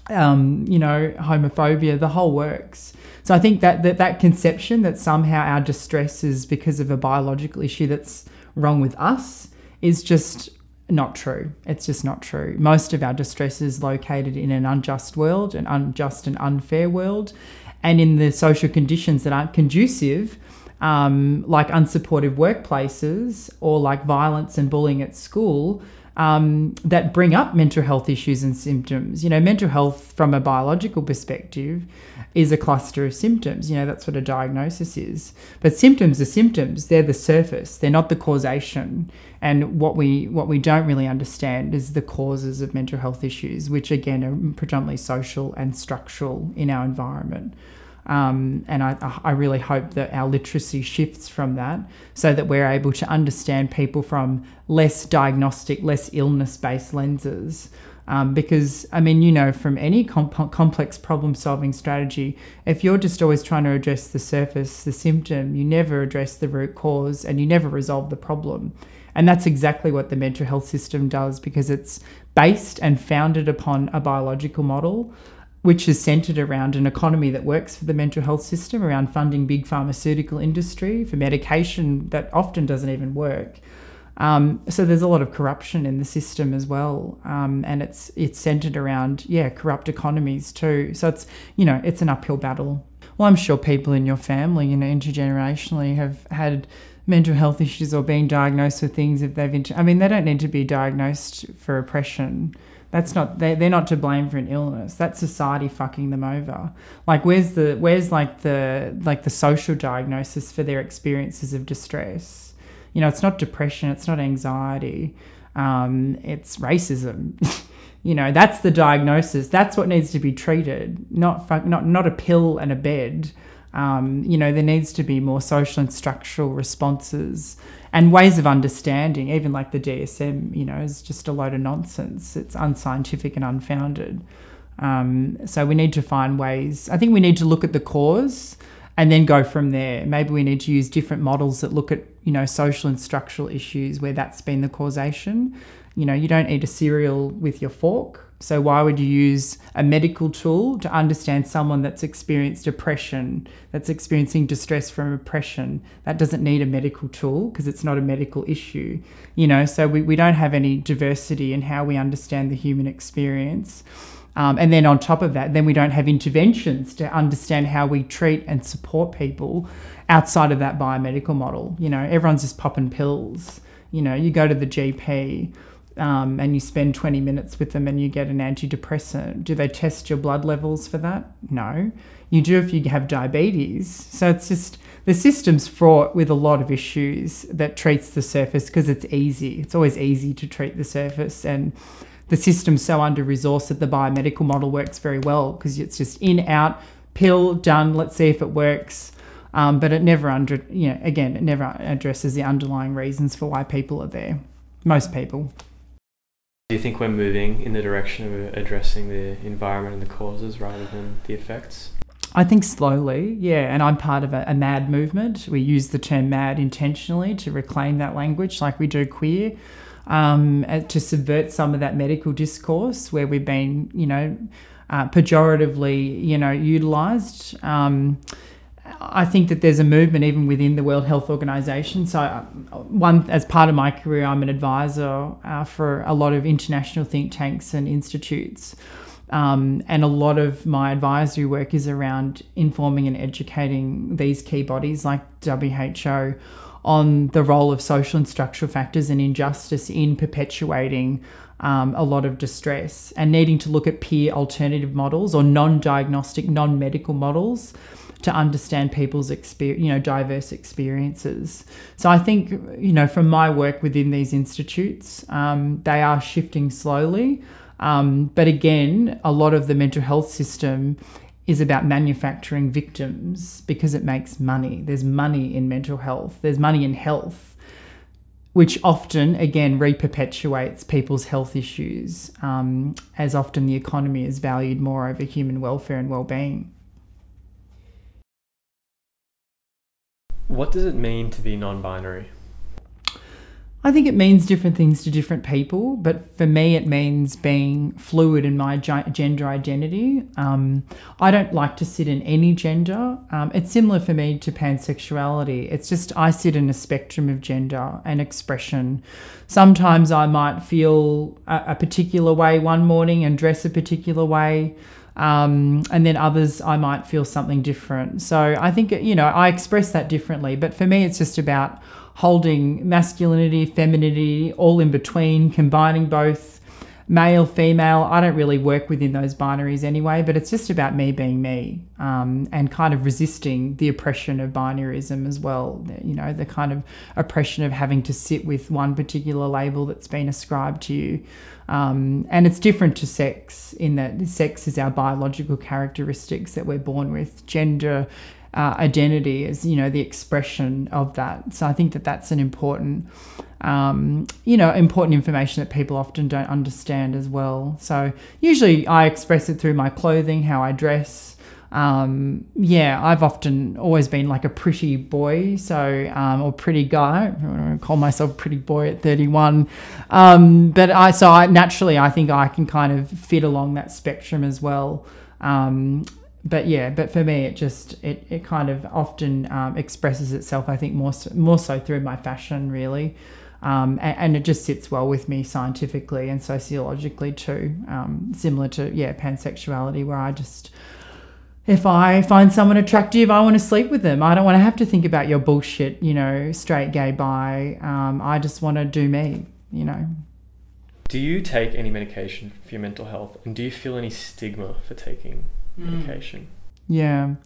homophobia, the whole works. So I think that conception that somehow our distress is because of a biological issue that's wrong with us is just not true. It's just not true. Most of our distress is located in an unjust world, an unjust and unfair world, and in the social conditions that aren't conducive, like unsupportive workplaces or like violence and bullying at school, that bring up mental health issues and symptoms. Mental health from a biological perspective is a cluster of symptoms. That's what a diagnosis is. But symptoms are symptoms. They're the surface. They're not the causation. And what we don't really understand is the causes of mental health issues, which again are predominantly social and structural in our environment. And I really hope that our literacy shifts from that so that we're able to understand people from less diagnostic, less illness-based lenses. Because, from any complex problem-solving strategy, if you're just always trying to address the surface, the symptom, you never address the root cause and you never resolve the problem. And that's exactly what the mental health system does, because it's based and founded upon a biological model which is centred around an economy that works for the mental health system, around funding big pharmaceutical industry for medication that often doesn't even work. So there's a lot of corruption in the system as well, and it's centred around corrupt economies too. So it's an uphill battle. Well, I'm sure people in your family, intergenerationally, have had mental health issues or been diagnosed with things if they've. They don't need to be diagnosed for oppression. That's not, they're not to blame for an illness. That's society fucking them over. Like, where's the social diagnosis for their experiences of distress? It's not depression, it's not anxiety, it's racism. That's the diagnosis. That's what needs to be treated, not a pill and a bed. There needs to be more social and structural responses and ways of understanding. Even like the DSM, is just a load of nonsense. It's unscientific and unfounded. So we need to find ways. I think we need to look at the cause and then go from there. Maybe we need to use different models that look at, social and structural issues where that's been the causation. You don't eat a cereal with your fork. So why would you use a medical tool to understand someone that's experienced depression, that's experiencing distress from oppression? That doesn't need a medical tool because it's not a medical issue. So we don't have any diversity in how we understand the human experience. And then on top of that, then we don't have interventions to understand how we treat and support people outside of that biomedical model. Everyone's just popping pills. You go to the GP, and you spend 20 minutes with them and you get an antidepressant. Do they test your blood levels for that? No. You do if you have diabetes. So it's just, the system's fraught with a lot of issues that treats the surface because it's easy. It's always easy to treat the surface, and the system's so under-resourced that the biomedical model works very well because it's just in, out, pill, done, let's see if it works. But it never it never addresses the underlying reasons for why people are there. Most people. Do you think we're moving in the direction of addressing the environment and the causes rather than the effects? I think slowly, and I'm part of a MAD movement. We use the term MAD intentionally to reclaim that language like we do queer, to subvert some of that medical discourse where we've been, pejoratively, utilised. I think that there's a movement even within the World Health Organization. So as part of my career, I'm an advisor for a lot of international think tanks and institutes. And a lot of my advisory work is around informing and educating these key bodies like WHO on the role of social and structural factors and injustice in perpetuating a lot of distress, and needing to look at peer alternative models or non-diagnostic, non-medical models to understand people's diverse experiences. So I think, from my work within these institutes, they are shifting slowly. But again, a lot of the mental health system is about manufacturing victims because it makes money. There's money in mental health. There's money in health. which often, again, reperpetuates people's health issues, as often the economy is valued more over human welfare and well-being. What does it mean to be non-binary? I think it means different things to different people, but for me it means being fluid in my gender identity. I don't like to sit in any gender. It's similar for me to pansexuality. It's just I sit in a spectrum of gender and expression. Sometimes I might feel a particular way one morning and dress a particular way, and then others I might feel something different. So I think, I express that differently, but for me it's just about holding masculinity, femininity, all in between, combining both, male, female. I don't really work within those binaries anyway, but it's just about me being me, and kind of resisting the oppression of binaryism as well. The kind of oppression of having to sit with one particular label that's been ascribed to you. And it's different to sex in that sex is our biological characteristics that we're born with. Gender identity is, the expression of that. So I think that that's an important, important information that people often don't understand as well. So usually I express it through my clothing, how I dress. I've often always been like a pretty boy, or pretty guy. I call myself a pretty boy at 31. But I think I can kind of fit along that spectrum as well. But for me, it kind of often expresses itself, I think, more so through my fashion, really. And it just sits well with me scientifically and sociologically too, similar to, pansexuality, where if I find someone attractive, I want to sleep with them. I don't want to have to think about your bullshit, straight, gay, bi. I just want to do me, Do you take any medication for your mental health? And do you feel any stigma for taking medication? Yeah,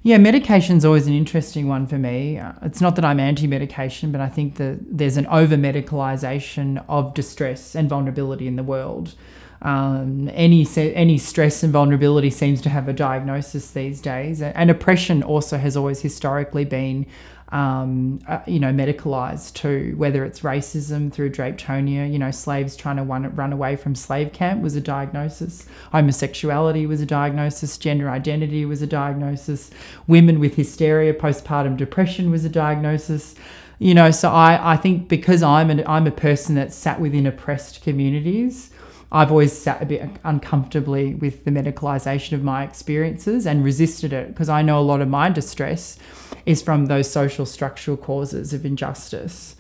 medication's always an interesting one for me. It's not that I'm anti-medication, but I think that there's an over-medicalisation of distress and vulnerability in the world. Any stress and vulnerability seems to have a diagnosis these days, and oppression also has always historically been medicalised too, whether it's racism through Drapetonia, slaves trying to run away from slave camp was a diagnosis, homosexuality was a diagnosis, gender identity was a diagnosis, women with hysteria, postpartum depression was a diagnosis. So I think because I'm a person that's sat within oppressed communities, I've always sat a bit uncomfortably with the medicalisation of my experiences and resisted it, because I know a lot of my distress is from those social structural causes of injustice.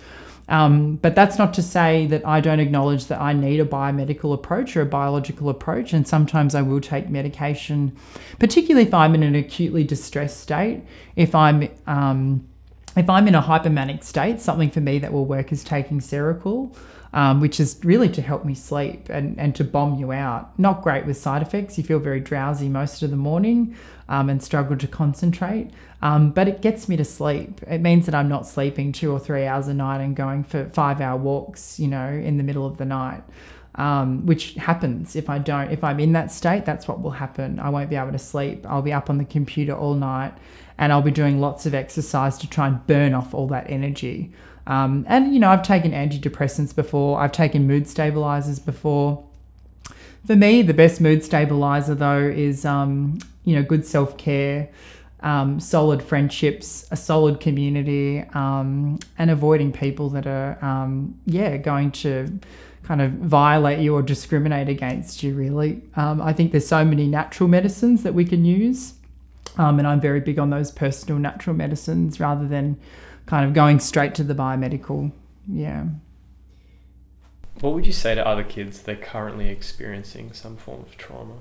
But that's not to say that I don't acknowledge that I need a biomedical approach or a biological approach, and sometimes I will take medication, particularly if I'm in an acutely distressed state. If I'm in a hypomanic state, something for me that will work is taking Seroquel, which is really to help me sleep and to bomb you out. Not great with side effects. You feel very drowsy most of the morning and struggle to concentrate. But it gets me to sleep. It means that I'm not sleeping 2 or 3 hours a night and going for 5-hour walks, in the middle of the night, which happens if I'm in that state. That's what will happen. I won't be able to sleep. I'll be up on the computer all night, and I'll be doing lots of exercise to try and burn off all that energy. I've taken antidepressants before. I've taken mood stabilizers before. For me, the best mood stabilizer though is, good self-care, solid friendships, a solid community, and avoiding people that are, going to kind of violate you or discriminate against you, really. I think there's so many natural medicines that we can use. And I'm very big on those personal natural medicines rather than kind of going straight to the biomedical. Yeah. What would you say to other kids that are currently experiencing some form of trauma?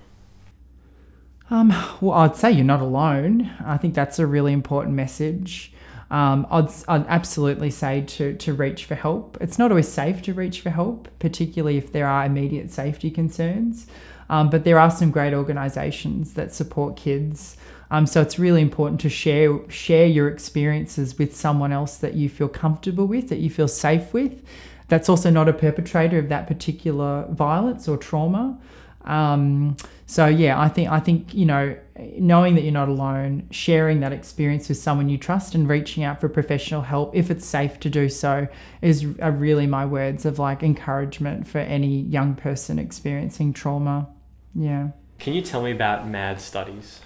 Well, I'd say you're not alone. I think that's a really important message. I'd absolutely say to reach for help. It's not always safe to reach for help, particularly if there are immediate safety concerns. But there are some great organisations that support kids. So it's really important to share your experiences with someone else that you feel comfortable with, that you feel safe with. That's also not a perpetrator of that particular violence or trauma. So yeah, I think knowing that you're not alone, sharing that experience with someone you trust, and reaching out for professional help if it's safe to do so are really my words of like encouragement for any young person experiencing trauma. Yeah. Can you tell me about MAD studies?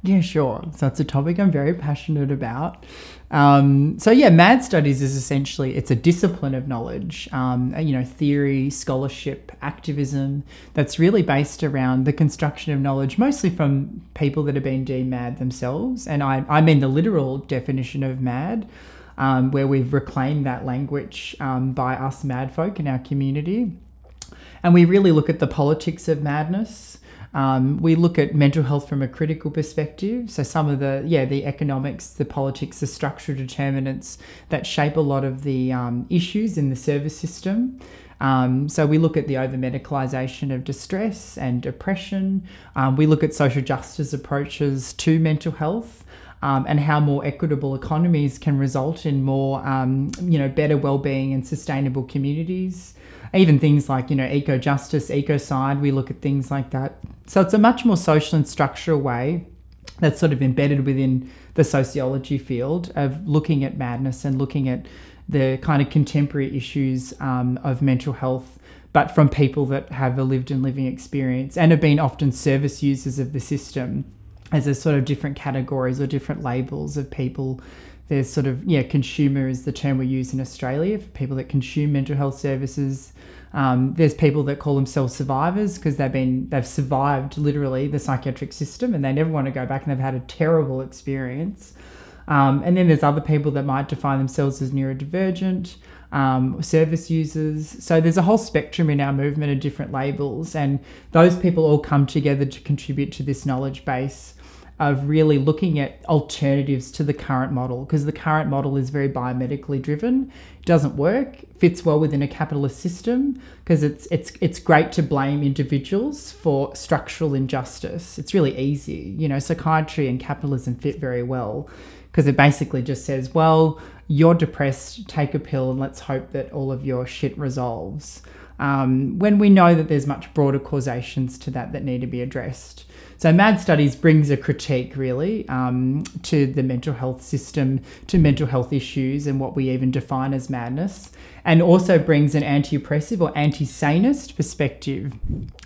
Yeah, sure. So it's a topic I'm very passionate about. MAD studies is essentially, it's a discipline of knowledge, theory, scholarship, activism that's really based around the construction of knowledge, mostly from people that have been deemed mad themselves. And I mean the literal definition of mad, where we've reclaimed that language by us mad folk in our community. And we really look at the politics of madness. We look at mental health from a critical perspective. So some of the economics, the politics, the structural determinants that shape a lot of the issues in the service system. So we look at the over-medicalisation of distress and depression. We look at social justice approaches to mental health. And how more equitable economies can result in more, better well-being and sustainable communities. Even things like, eco-justice, ecocide, we look at things like that. So it's a much more social and structural way that's sort of embedded within the sociology field of looking at madness and looking at the kind of contemporary issues of mental health, but from people that have a lived and living experience and have been often service users of the system. As there's sort of different categories or different labels of people. There's sort of, consumer is the term we use in Australia for people that consume mental health services. There's people that call themselves survivors because they've survived literally the psychiatric system and they never want to go back and they've had a terrible experience. And then there's other people that might define themselves as neurodivergent, service users. So there's a whole spectrum in our movement of different labels, and those people all come together to contribute to this knowledge base of really looking at alternatives to the current model, because the current model is very biomedically driven. It doesn't work, fits well within a capitalist system, because it's great to blame individuals for structural injustice. It's really easy. Psychiatry and capitalism fit very well, because it basically just says, well, you're depressed, take a pill and let's hope that all of your shit resolves. When we know that there's much broader causations to that need to be addressed. So MAD Studies brings a critique really to the mental health system, to mental health issues and what we even define as madness, and also brings an anti-oppressive or anti-sanist perspective.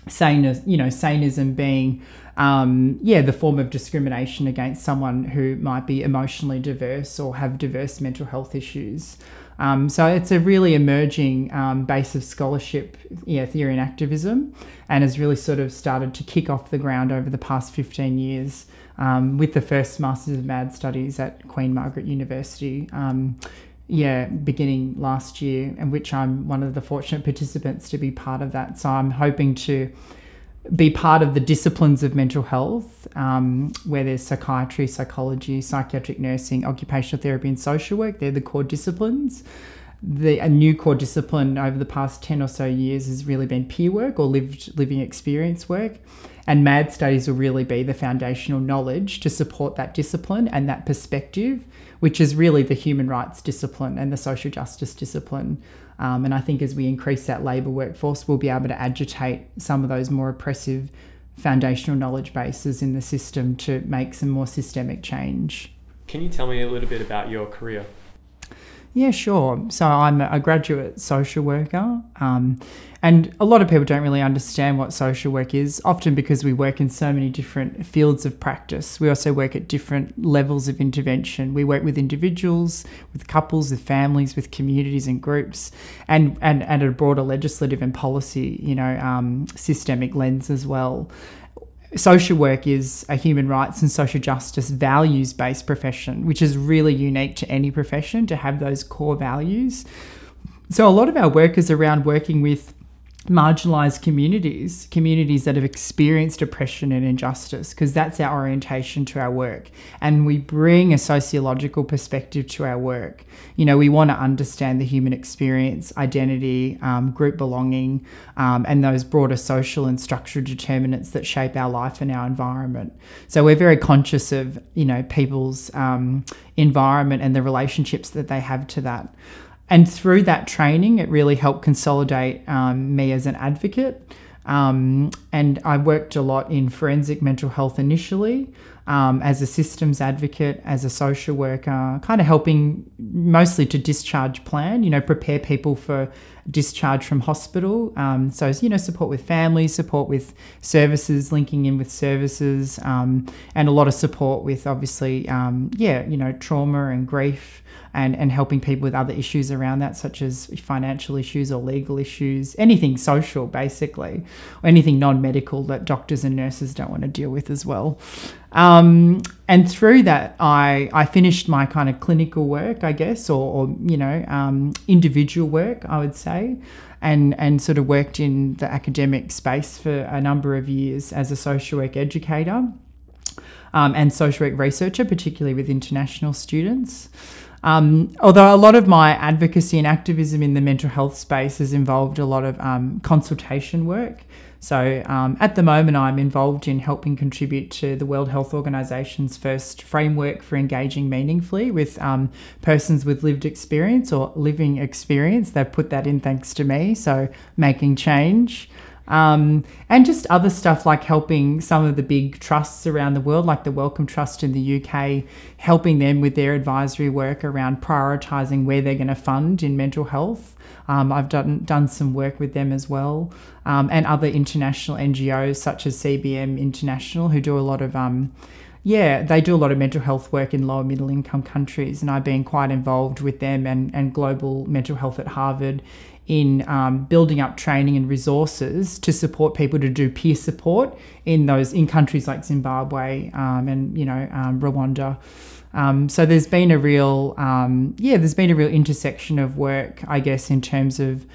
Sanism being the form of discrimination against someone who might be emotionally diverse or have diverse mental health issues. So it's a really emerging base of scholarship, theory and activism, and has really sort of started to kick off the ground over the past 15 years with the first Masters of MAD Studies at Queen Margaret University, beginning last year, and which I'm one of the fortunate participants to be part of that. So I'm hoping to be part of the disciplines of mental health, where there's psychiatry, psychology, psychiatric nursing, occupational therapy and social work. They're the core disciplines. A new core discipline over the past 10 or so years has really been peer work or living experience work. And MAD studies will really be the foundational knowledge to support that discipline and that perspective, which is really the human rights discipline and the social justice discipline. And I think as we increase that labour workforce, we'll be able to agitate some of those more oppressive foundational knowledge bases in the system to make some more systemic change. Can you tell me a little bit about your career? Yeah, sure. So I'm a graduate social worker, and a lot of people don't really understand what social work is, often because we work in so many different fields of practice. We also work at different levels of intervention. We work with individuals, with couples, with families, with communities and groups, and at a broader legislative and policy, systemic lens as well. Social work is a human rights and social justice values-based profession, which is really unique to any profession to have those core values. So a lot of our work is around working with marginalised communities that have experienced oppression and injustice, because that's our orientation to our work. And we bring a sociological perspective to our work. We want to understand the human experience, identity, group belonging, and those broader social and structural determinants that shape our life and our environment. So we're very conscious of, people's environment and the relationships that they have to that. And through that training, it really helped consolidate me as an advocate And I worked a lot in forensic mental health initially, as a systems advocate, as a social worker, kind of helping mostly to discharge plan, prepare people for discharge from hospital. So, support with families, support with services, linking in with services, and a lot of support with obviously, trauma and grief, and helping people with other issues around that, such as financial issues or legal issues, anything social, basically, or anything non-medical that doctors and nurses don't want to deal with as well. And through that, I finished my kind of clinical work, I guess, or individual work, I would say, and sort of worked in the academic space for a number of years as a social work educator, and social work researcher, particularly with international students. Although a lot of my advocacy and activism in the mental health space has involved a lot of consultation work. So at the moment, I'm involved in helping contribute to the World Health Organization's first framework for engaging meaningfully with persons with lived experience or living experience. They've put that in thanks to me, so making change. And just other stuff like helping some of the big trusts around the world, like the Wellcome Trust in the UK, helping them with their advisory work around prioritising where they're going to fund in mental health. I've done some work with them as well, and other international NGOs such as CBM International, who do a lot of they do a lot of mental health work in lower middle income countries, and I've been quite involved with them and global mental health at Harvard in building up training and resources to support people to do peer support in countries like Zimbabwe and Rwanda. So there's been a real intersection of work, I guess, in terms of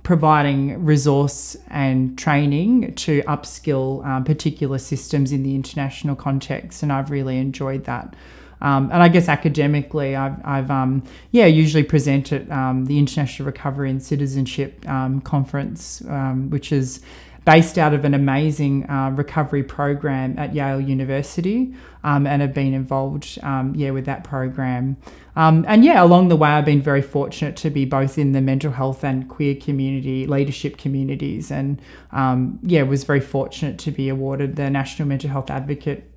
providing resource and training to upskill particular systems in the international context, and I've really enjoyed that. And I guess academically, I've usually present at the International Recovery and Citizenship Conference, which is based out of an amazing recovery program at Yale University, and have been involved, with that program. Along the way, I've been very fortunate to be both in the mental health and queer community, leadership communities, and was very fortunate to be awarded the National Mental Health Advocate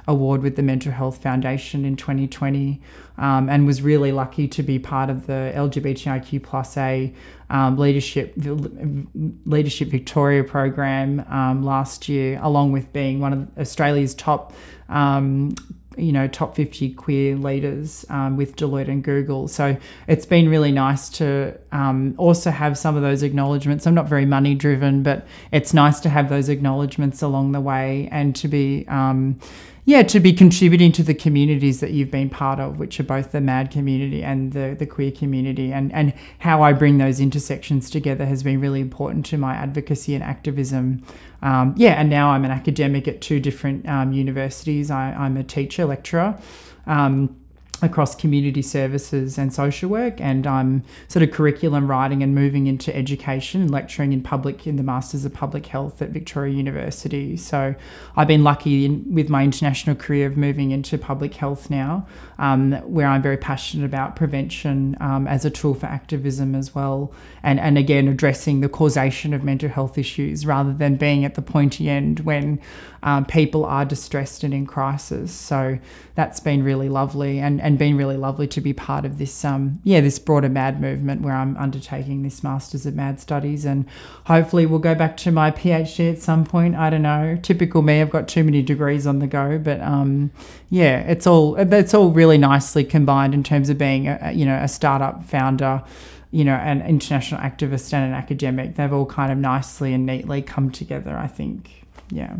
Award with the Mental Health Foundation in 2020, and was really lucky to be part of the LGBTIQ+A Leadership Victoria program last year, along with being one of Australia's top 50 queer leaders with Deloitte and Google. So it's been really nice to also have some of those acknowledgements. I'm not very money driven, but it's nice to have those acknowledgements along the way, and to be contributing to the communities that you've been part of, which are both the MAD community and the queer community, and how I bring those intersections together has been really important to my advocacy and activism. And now I'm an academic at two different universities. I'm a teacher, lecturer, across community services and social work, and I'm sort of curriculum writing and moving into education and lecturing in the Masters of Public Health at Victoria University. So I've been lucky with my international career of moving into public health now, where I'm very passionate about prevention as a tool for activism as well, and again addressing the causation of mental health issues rather than being at the pointy end when people are distressed and in crisis. So that's been really lovely, and been really lovely to be part of this this broader MAD movement, where I'm undertaking this Masters of MAD Studies, and hopefully we'll go back to my PhD at some point. I don't know, typical me, I've got too many degrees on the go, but it's all really nicely combined in terms of being a startup founder, an international activist and an academic. They've all kind of nicely and neatly come together, I think. Yeah.